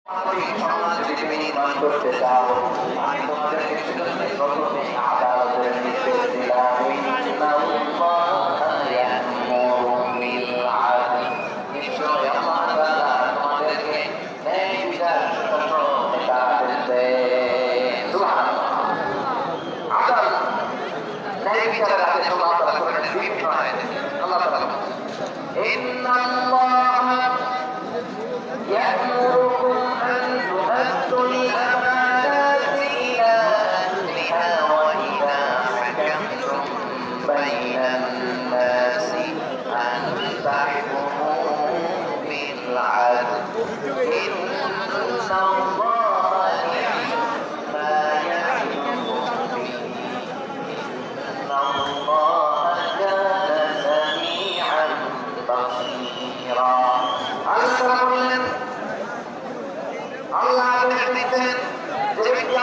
সমাজ যদি নির্মাণ করতে চাও, আমি তোমাদেরকে সেজন্য প্রথমে আদালতের নির্দেশ দিলাম। নিশ্চয় আল্লাহ তাআলা তোমাদেরকে ন্যায় বিচার শাসনের আদেশ দেন। সুবহানাল্লাহ। আদালত ন্যায় বিচারের আদেশ আল্লাহ তাআলা করেন বিভিন্ন আয়াতে। আল্লাহ তাআলা ইন্নাল্লাহ يأمركم أن تؤدوا الأمانات إلى أهلها وإذا حكمتم بين الناس أن تحكموا بالعدل إن الله ما يعظكم به إن الله كان سميعا بصيرا আল্লাহ বললেন, আল্লাহ আদেশ দিচ্ছেন যে ব্যক্তি